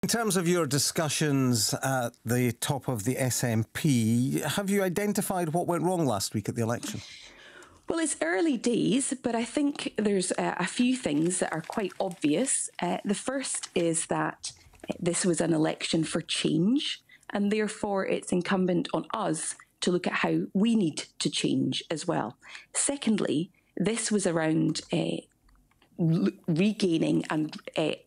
In terms of your discussions at the top of the SNP, have you identified what went wrong last week at the election? Well, it's early days, but I think there's a few things that are quite obvious. The first is that this was an election for change, and therefore it's incumbent on us to look at how we need to change as well. Secondly, this was around regaining and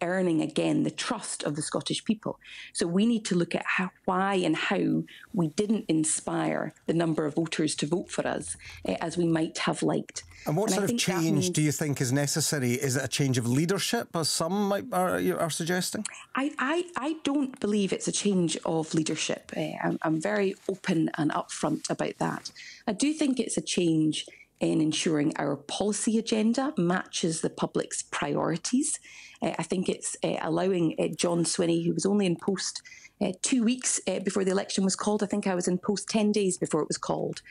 earning again the trust of the Scottish people. So we need to look at why and how we didn't inspire the number of voters to vote for us as we might have liked. And what sort of change do you think is necessary? Is it a change of leadership, as some are suggesting? I don't believe it's a change of leadership. I'm very open and upfront about that. I do think it's a change in ensuring our policy agenda matches the public's priorities. I think it's allowing John Swinney, who was only in post 2 weeks before the election was called. I think I was in post 10 days before it was called,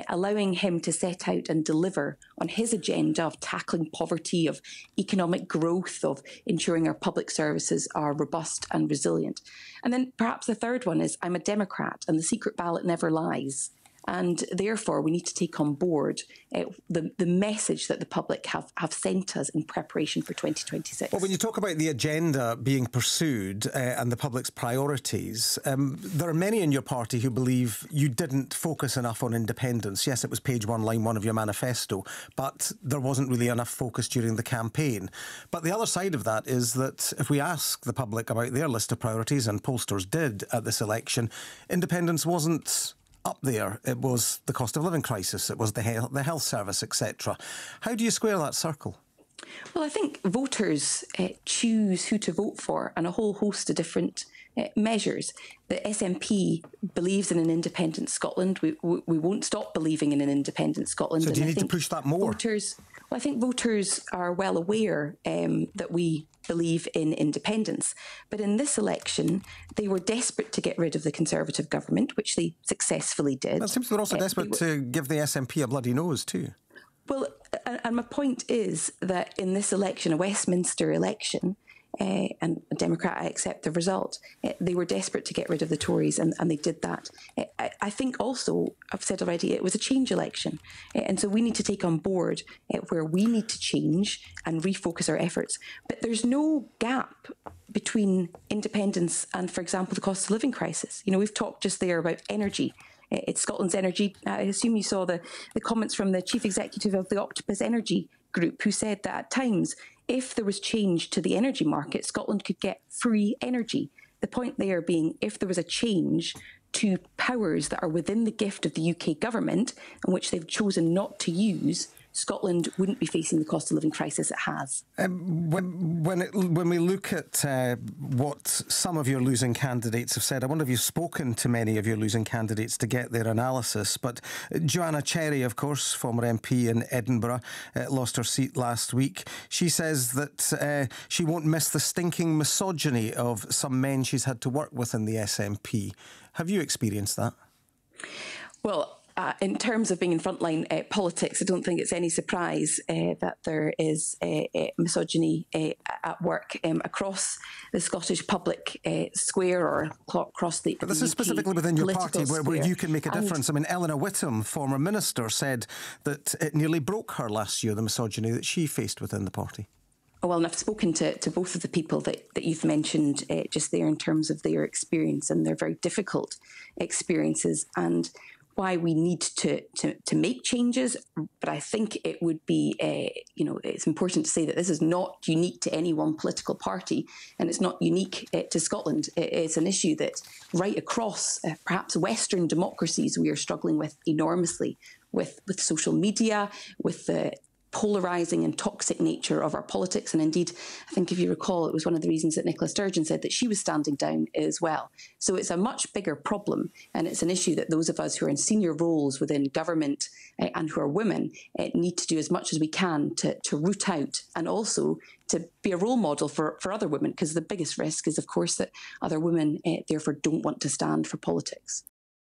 allowing him to set out and deliver on his agenda of tackling poverty, of economic growth, of ensuring our public services are robust and resilient. And then perhaps the third one is I'm a Democrat and the secret ballot never lies. And therefore, we need to take on board the message that the public have sent us in preparation for 2026. Well, when you talk about the agenda being pursued and the public's priorities, there are many in your party who believe you didn't focus enough on independence. Yes, it was page 1, line 1 of your manifesto, but there wasn't really enough focus during the campaign. But the other side of that is that if we ask the public about their list of priorities, and pollsters did at this election, independence wasn't up there. It was the cost of living crisis, it was the health service, etc. How do you square that circle? Well, I think voters choose who to vote for and a whole host of different measures. The SNP believes in an independent Scotland. We won't stop believing in an independent Scotland. So do you need to push that more? I think voters are well aware that we believe in independence. But in this election, they were desperate to get rid of the Conservative government, which they successfully did. It seems they're also desperate to give the SNP a bloody nose too. Well, and my point is that in this election, a Westminster election, and a Democrat, I accept the result, they were desperate to get rid of the Tories, and they did that. I think also, I've said already, it was a change election. And so we need to take on board where we need to change and refocus our efforts. But there's no gap between independence and, for example, the cost of living crisis. You know, we've talked just there about energy. It's Scotland's energy. I assume you saw the comments from the chief executive of the Octopus Energy Group, who said that at times, if there was change to the energy market, Scotland could get free energy. The point there being, if there was a change to powers that are within the gift of the UK government, and which they've chosen not to use, Scotland wouldn't be facing the cost of living crisis it has. When we look at what some of your losing candidates have said, I wonder if you've spoken to many of your losing candidates to get their analysis. But Joanna Cherry, of course, former MP in Edinburgh, lost her seat last week. She says that she won't miss the stinking misogyny of some men she's had to work with in the SNP. Have you experienced that? Well, in terms of being in frontline politics, I don't think it's any surprise that there is misogyny at work across the Scottish public square or across the. But this is specifically within your party where you can make a difference. I mean, Eleanor Whittam, former minister, said that it nearly broke her last year, the misogyny that she faced within the party. Oh, well, and I've spoken to both of the people that you've mentioned just there in terms of their experience and their very difficult experiences, and why we need to make changes. But I think it would be, it's important to say that this is not unique to any one political party, and it's not unique to Scotland. It's an issue that right across perhaps Western democracies we are struggling with enormously, with social media, with the polarising and toxic nature of our politics. And indeed, I think if you recall, it was one of the reasons that Nicola Sturgeon said that she was standing down as well. So it's a much bigger problem, and it's an issue that those of us who are in senior roles within government and who are women need to do as much as we can to root out, and also to be a role model for other women, because the biggest risk is, of course, that other women therefore don't want to stand for politics.